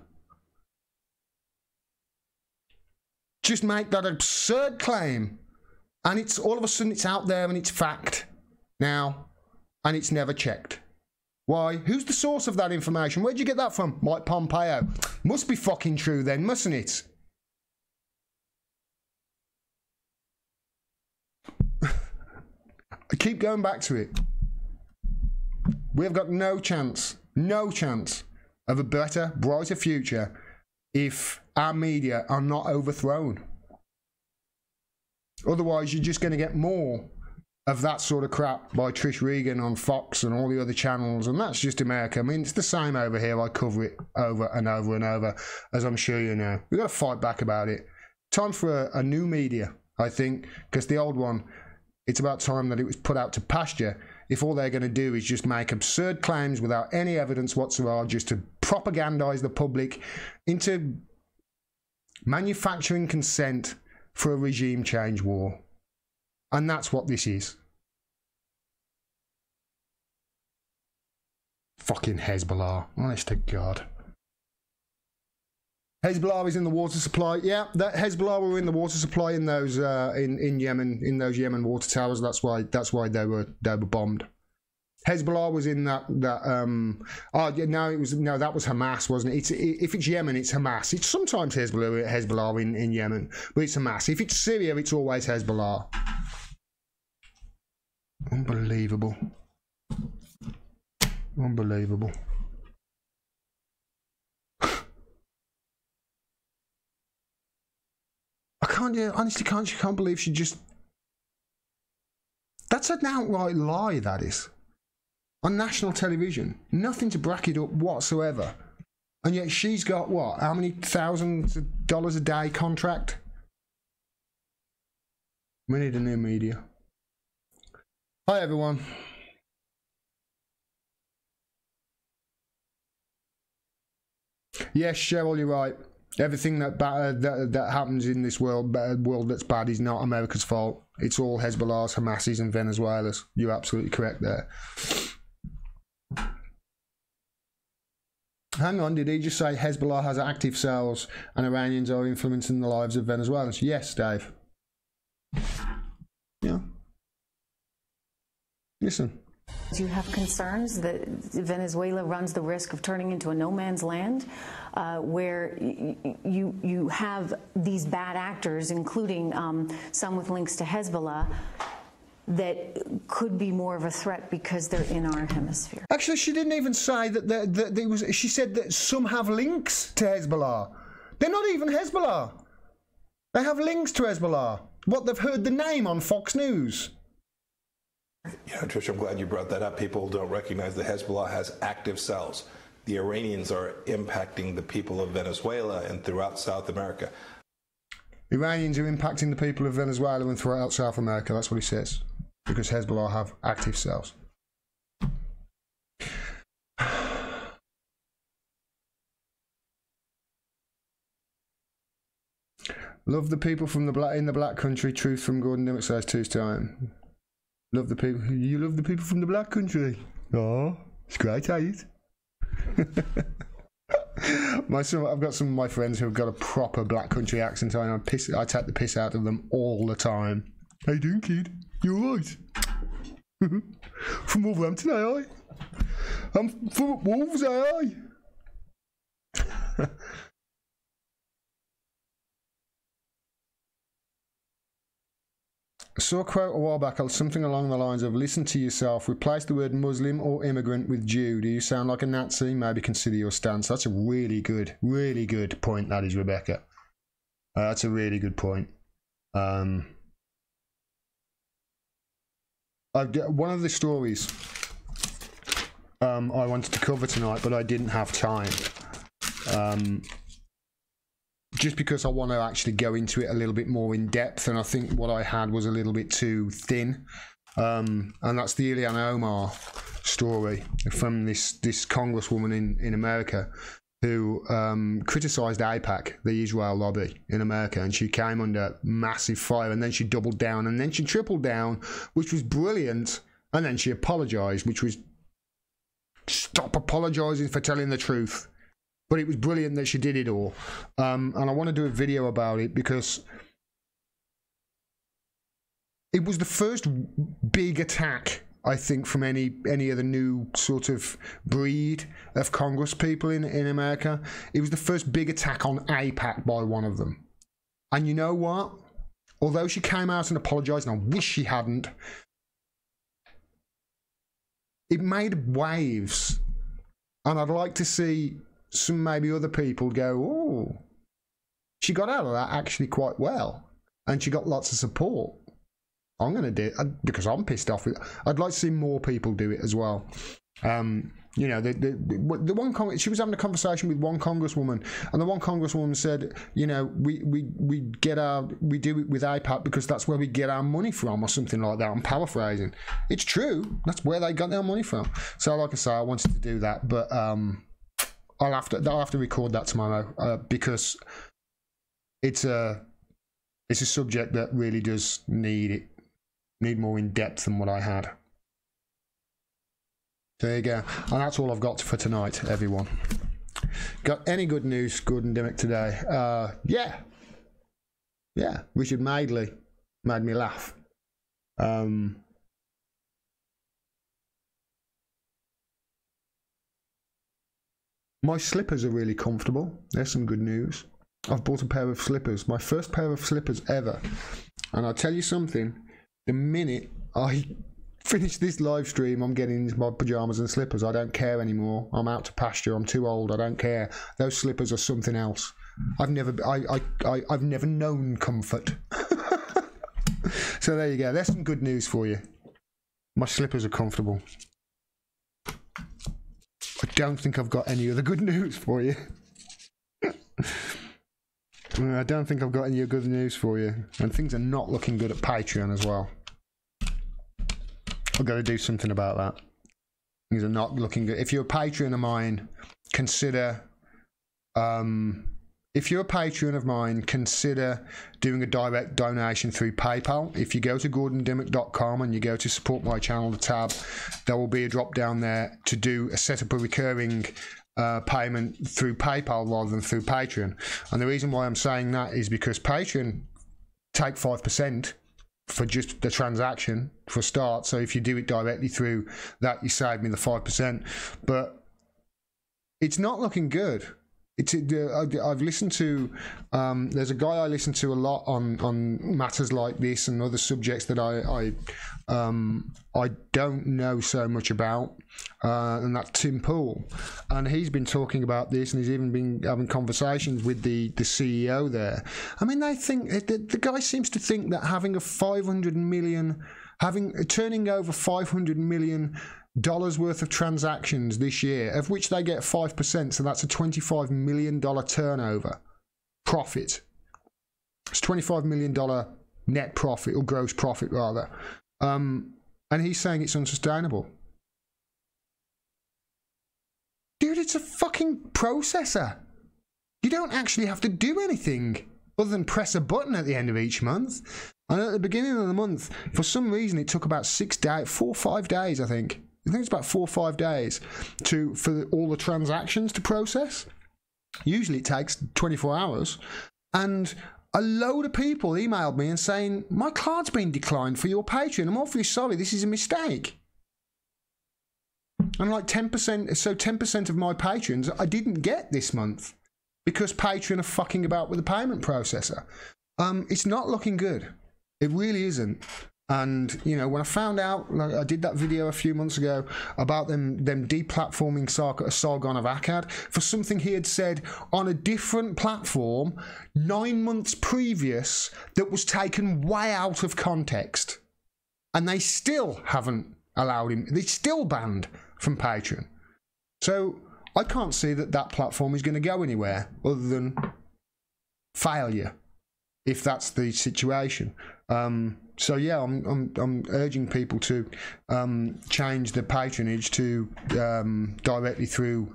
Just make that absurd claim, and it's all of a sudden it's out there and it's fact now, and it's never checked. Why? Who's the source of that information? Where'd you get that from? Mike Pompeo. Must be fucking true then, mustn't it? I keep going back to it. We have got no chance no chance of a better, brighter future if our media are not overthrown. Otherwise, you're just going to get more of that sort of crap by Trish Regan on Fox and all the other channels, and that's just America. I mean, it's the same over here. I cover it over and over and over, as I'm sure you know. We've got to fight back about it. Time for a new media, I think, because the old one, it's about time that it was put out to pasture if all they're going to do is just make absurd claims without any evidence whatsoever, just to propagandize the public into manufacturing consent for a regime change war. And that's what this is. Fucking Hezbollah. Honest to God. Hezbollah is in the water supply. Yeah, that Hezbollah were in the water supply in those in Yemen, in those Yemen water towers. That's why they were bombed. Hezbollah was in that oh yeah, no, that was Hamas, wasn't it? If it's Yemen, it's Hamas. It's sometimes Hezbollah in Yemen, but it's Hamas. If it's Syria, it's always Hezbollah. Unbelievable. Unbelievable. Honestly can't believe she just... That's an outright lie, that is. On national television. Nothing to back it up whatsoever. And yet she's got, what, how many thousands of dollars a day contract? We need a new media. Hi, everyone. Yes, Cheryl, you're right. Everything that happens in this world that's bad is not America's fault. It's all Hezbollah's, Hamas's and Venezuela's. You're absolutely correct there. Hang on, did he just say Hezbollah has active cells and Iranians are influencing the lives of Venezuelans? Yes, Dave. Yeah. Listen. Do you have concerns that Venezuela runs the risk of turning into a no man's land where you have these bad actors, including some with links to Hezbollah, that could be more of a threat because they're in our hemisphere? Actually, she didn't even say that it was. She said that some have links to Hezbollah. They're not even Hezbollah. They have links to Hezbollah. What, they've heard the name on Fox News. Yeah, Trish, I'm glad you brought that up. People don't recognize that Hezbollah has active cells. The Iranians are impacting the people of Venezuela and throughout South America. Iranians are impacting the people of Venezuela and throughout South America. That's what he says. Because Hezbollah have active cells. Love the people from in the black country. Truth from Gordon Dimmack says 2's time. Love the people. You love the people from the black country. Oh, it's great, ain't it? I've got some of my friends who've got a proper black country accent. I take the piss out of them all the time. How you doing, kid? You alright? From Wolverhampton, aye? I'm from Wolves, aye? I saw a quote a while back, something along the lines of, listen to yourself, replace the word Muslim or immigrant with Jew. Do you sound like a Nazi? Maybe consider your stance. That's a really good point, that is, Rebecca. That's a really good point. One of the stories I wanted to cover tonight, but I didn't have time. Just because I want to actually go into it a little bit more in depth, and I think what I had was a little bit too thin. And that's the Ilhan Omar story from this congresswoman in America who criticised AIPAC, the Israel lobby in America, and she came under massive fire, and then she doubled down, and then she tripled down, which was brilliant, and then she apologised, which was stop apologising for telling the truth. But it was brilliant that she did it all. And I want to do a video about it because it was the first big attack, I think, from any of the new sort of breed of Congress people in America. It was the first big attack on AIPAC by one of them. And you know what? Although she came out and apologised, and I wish she hadn't, it made waves. And I'd like to see some maybe other people go, oh, she got out of that actually quite well. And she got lots of support. I'm going to do it because I'm pissed off. I'd like to see more people do it as well. You know, the one she was having a conversation with one congresswoman, and the one congresswoman said, you know, we do it with AIPAC because that's where we get our money from, or something like that. I'm paraphrasing. It's true. That's where they got their money from. So, like I say, I wanted to do that, but I'll have to record that tomorrow because it's a subject that really does need more in depth than what I had. There you go. And that's all I've got for tonight, everyone. Got any good news, Gordon Dimmack, today? Yeah. Richard Madeley made me laugh. My slippers are really comfortable. There's some good news. I've bought a pair of slippers, my first pair of slippers ever. And I'll tell you something, the minute I finish this live stream, I'm getting into my pajamas and slippers. I don't care anymore. I'm out to pasture. I'm too old. I don't care. Those slippers are something else. I've never known comfort. So there you go. There's some good news for you. My slippers are comfortable. I don't think I've got any other good news for you. I don't think I've got any good news for you. And things are not looking good at Patreon as well. I've got to do something about that. Things are not looking good. If you're a Patreon of mine, consider... if you're a Patreon of mine, consider doing a direct donation through PayPal. If you go to gordondimmack.com and you go to support my channel, the tab, there will be a drop down there to set up a recurring payment through PayPal rather than through Patreon. And the reason why I'm saying that is because Patreon take 5% for just the transaction for a start. So if you do it directly through that, you save me the 5%. But it's not looking good. I've listened to, there's a guy I listen to a lot on matters like this and other subjects that I don't know so much about, and that's Tim Pool, and he's been talking about this, and he's even been having conversations with the CEO there. I mean, they think the guy seems to think that having turning over $500 million worth of transactions this year, of which they get 5%, so that's a $25 million turnover profit. It's $25 million net profit, or gross profit rather. And he's saying it's unsustainable. Dude, it's a fucking processor. You don't actually have to do anything other than press a button at the end of each month. And at the beginning of the month, for some reason, it took about 4 or 5 days, I think it's about 4 or 5 days for all the transactions to process. Usually it takes 24 hours. And a load of people emailed me and saying, my card's been declined for your Patreon. I'm awfully sorry, this is a mistake. And like 10%, so 10% of my patrons I didn't get this month because Patreon are fucking about with the payment processor. It's not looking good. It really isn't. And, you know, when I found out, like I did that video a few months ago about them deplatforming Sargon of Akkad for something he had said on a different platform 9 months previous that was taken way out of context. And they still haven't allowed him, they're still banned from Patreon. So I can't see that platform is going to go anywhere other than failure, if that's the situation. So yeah, I'm urging people to change the patronage to directly through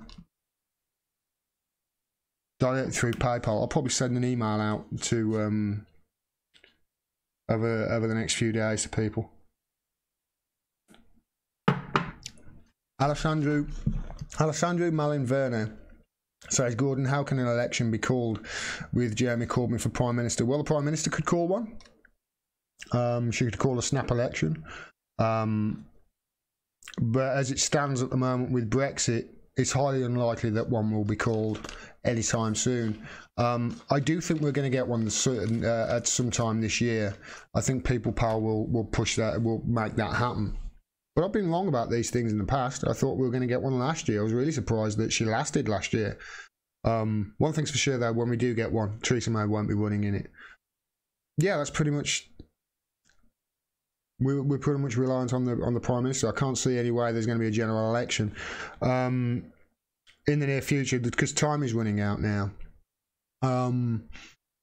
PayPal. I'll probably send an email out to over the next few days to people. Alessandro Malinverno says, Gordon, how can an election be called with Jeremy Corbyn for Prime Minister? Well, the Prime Minister could call one. She could call a snap election. But as it stands at the moment with Brexit, it's highly unlikely that one will be called anytime soon. I do think we're going to get one at some time this year. I think People Power will push that, will make that happen. But I've been wrong about these things in the past. I thought we were going to get one last year. I was really surprised that she lasted last year. One thing's for sure, though, when we do get one, Theresa May won't be running in it. Yeah, that's pretty much... We're pretty much reliant on the Prime Minister. I can't see any way there's going to be a general election in the near future, because time is running out now.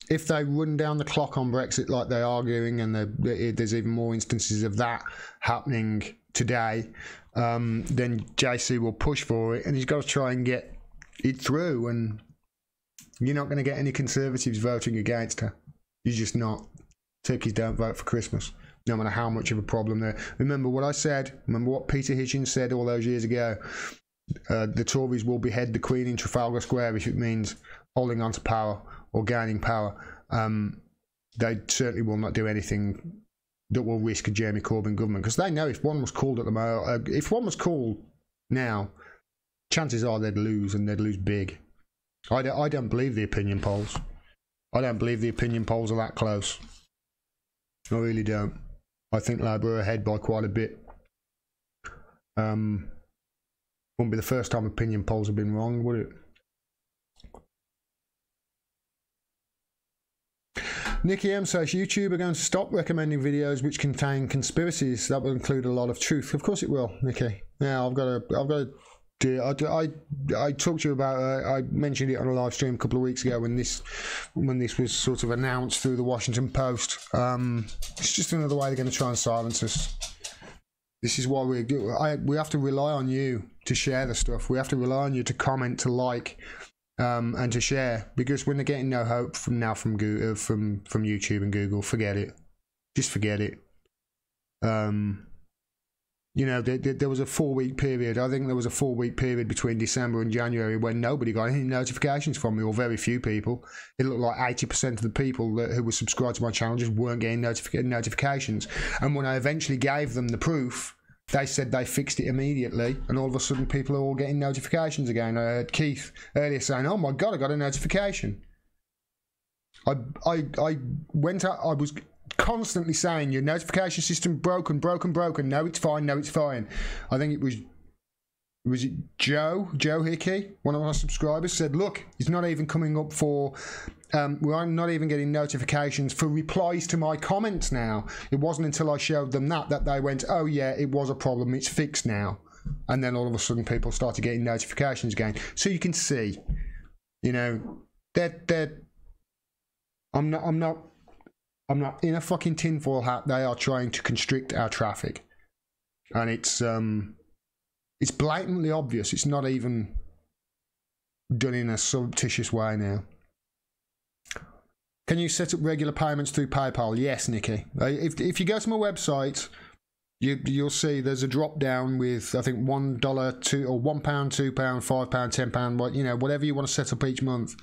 If they run down the clock on Brexit like they're arguing, and there's even more instances of that happening today, then JC will push for it, and he's got to try and get it through, and you're not going to get any Conservatives voting against her. You're just not. Turkeys don't vote for Christmas, no matter how much of a problem there. Remember what I said, remember what Peter Hitchens said all those years ago. The Tories will behead the Queen in Trafalgar Square if it means holding on to power or gaining power. They certainly will not do anything that will risk a Jeremy Corbyn government, because they know if one was called at the moment, if one was called now, chances are they'd lose, and they'd lose big. I don't believe the opinion polls. I don't believe the opinion polls are that close. I really don't. I think Labour are ahead by quite a bit. Wouldn't be the first time opinion polls have been wrong, would it? Nikki M says YouTube are going to stop recommending videos which contain conspiracies. That will include a lot of truth. Of course it will, Nikki. Now I've got to do. I talked to you about. I mentioned it on a live stream a couple of weeks ago when this was sort of announced through the Washington Post. It's just another way they're going to try and silence us. This is why we have to rely on you to share the stuff. We have to rely on you to comment, to like, and to share, because when they're getting no hope from Google, from YouTube and Google, forget it. Just forget it. You know, there was a 4-week period. I think there was a 4-week period between December and January when nobody got any notifications from me, or very few people. It looked like 80% of the people who were subscribed to my channel just weren't getting notifications. And when I eventually gave them the proof, they said they fixed it immediately, and all of a sudden people are all getting notifications again. I heard Keith earlier saying, "Oh my God, I got a notification." I went out. I was constantly saying, your notification system broken. No, it's fine. I think it was it Joe Hickey, one of our subscribers, said, look, it's not even coming up for we're not even getting notifications for replies to my comments now. It wasn't until I showed them that they went, oh yeah, it was a problem, it's fixed now. And then all of a sudden people started getting notifications again. So you can see, you know, that I'm not in a fucking tinfoil hat. They are trying to constrict our traffic, and it's blatantly obvious. It's not even done in a surreptitious way now. Can you set up regular payments through PayPal? Yes, Nikki. If you go to my website, you'll see there's a drop down with, I think, $1, £2 or £1, £2, £5, £10, you know, whatever you want to set up each month.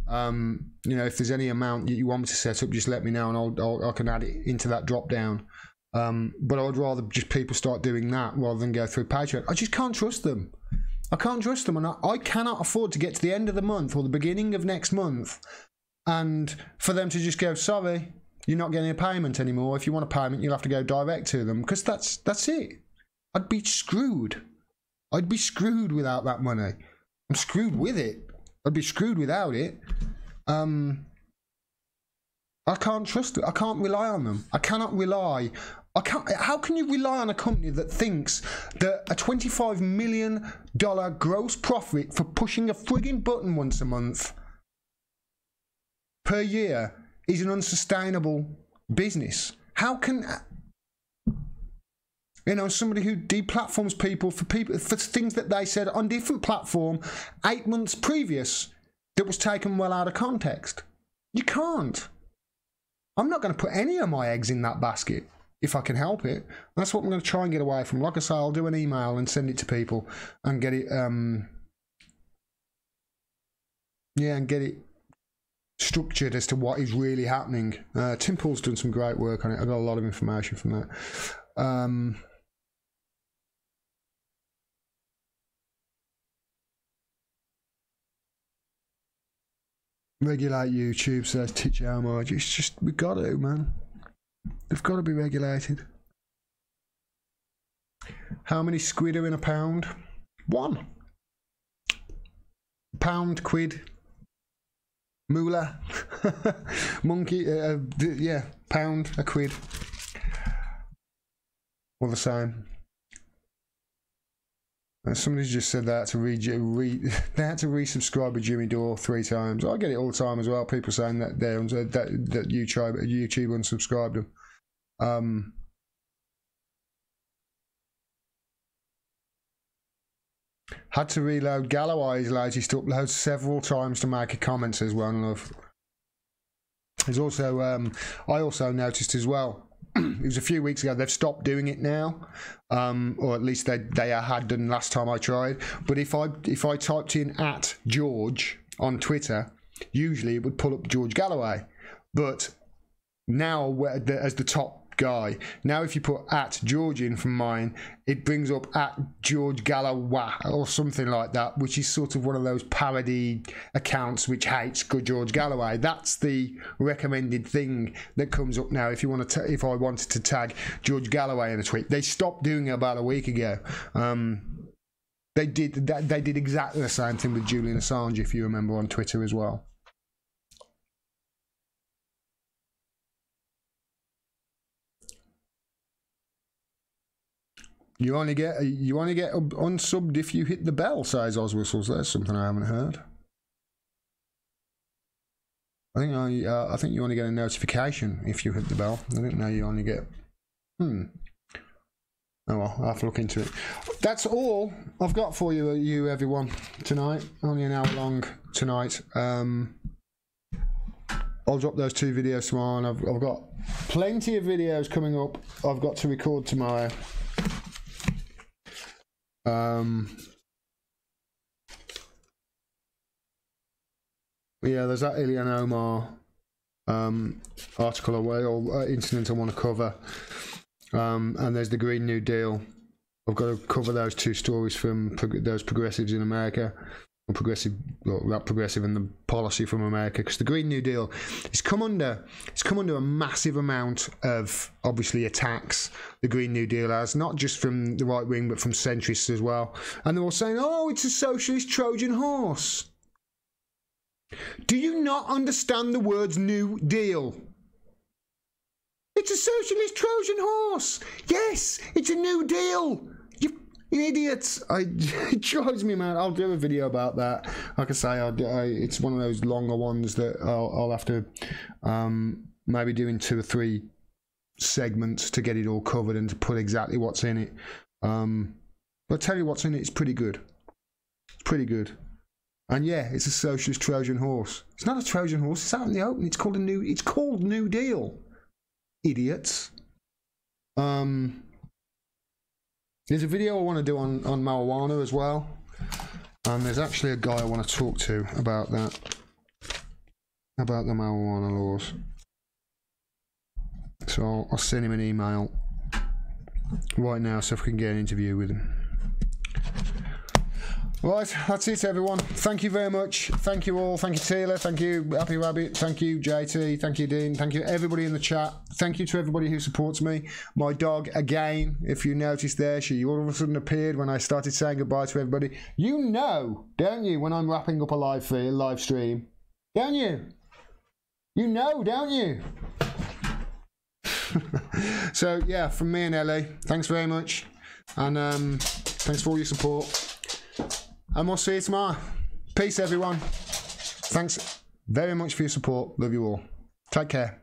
You know, if there's any amount that you want me to set up, just let me know, and I can add it into that drop down. But I would rather just people start doing that rather than go through Patreon. I just can't trust them. I can't trust them, and I cannot afford to get to the end of the month or the beginning of next month and for them to just go, sorry, you're not getting a payment anymore. If you want a payment, you'll have to go direct to them, because that's it. I'd be screwed. I'd be screwed without that money. I'm screwed with it. I'd be screwed without it. I can't trust it. I can't rely on them. I cannot rely. How can you rely on a company that thinks that a $25 million gross profit for pushing a frigging button once a month per year is an unsustainable business? How can, you know, somebody who deplatforms people for things that they said on different platform 8 months previous that was taken well out of context? You can't. I'm not going to put any of my eggs in that basket if I can help it. That's what I'm going to try and get away from. Like I say, I'll do an email and send it to people and get it, and get it structured as to what is really happening. Tim Paul's done some great work on it. I got a lot of information from that. Regulate YouTube, says Titch Elmage. It's just, we've got to, man. They've got to be regulated. How many squid are in a pound? 1. Pound, quid, moolah, monkey, yeah, pound, a quid. All the same. Somebody's just said that they had to resubscribe with Jimmy Dore 3 times. I get it all the time as well. People saying that that YouTube unsubscribed them. Had to reload Galloway's latest upload several times to make a comment, says One Love. There's also I also noticed as well. It was a few weeks ago. They've stopped doing it now, or at least they had done last time I tried. But if I typed in @George on Twitter, usually it would pull up George Galloway. But now, as the top guy, now if you put @George in from mine, it brings up @George Galloway or something like that, which is sort of one of those parody accounts which hates good George Galloway. That's the recommended thing that comes up now if you want to if I wanted to tag George Galloway in a tweet. They stopped doing it about a week ago. They did exactly the same thing with Julian Assange, if you remember, on Twitter as well. You only get unsubbed if you hit the bell, says Oswhistles. There's something I haven't heard. I think you only get a notification if you hit the bell. I didn't know you only get. Oh well, I'll have to look into it. That's all I've got for you everyone tonight. Only an hour long tonight. I'll drop those 2 videos tomorrow, and I've got plenty of videos coming up. I've got to record tomorrow. Yeah, there's that Ilhan Omar article or incident I want to cover, and there's the Green New Deal. I've got to cover those 2 stories from those progressives in America, or that progressive and the policy from America, because the Green New Deal it's come under a massive amount of obviously attacks. The Green New Deal has, not just from the right wing but from centrists as well, and they're all saying, oh, it's a socialist Trojan horse. Do you not understand the words New Deal? It's a socialist Trojan horse. Yes, it's a New Deal. You idiots. It drives me mad. I'll do a video about that. Like I say, it's one of those longer ones that I'll have to maybe do in 2 or 3 segments to get it all covered and to put exactly what's in it. But I'll tell you what's in it. It's pretty good. It's pretty good. And yeah, it's a socialist Trojan horse. It's not a Trojan horse. It's out in the open. It's called New Deal. Idiots. There's a video I want to do on marijuana as well, and there's actually a guy I want to talk to about that, about the marijuana laws. So I'll send him an email right now so if we can get an interview with him. Right, that's it everyone. Thank you very much. Thank you all. Thank you Taylor. Thank you Happy Rabbit. Thank you JT. Thank you Dean. Thank you everybody in the chat. Thank you to everybody who supports me. My dog, again, if you noticed there, she all of a sudden appeared when I started saying goodbye to everybody. You know, don't you, when I'm wrapping up a live stream? Don't you? You know, don't you? So yeah, from me and Ellie, thanks very much. And thanks for all your support. And we'll see you tomorrow. Peace, everyone. Thanks very much for your support. Love you all. Take care.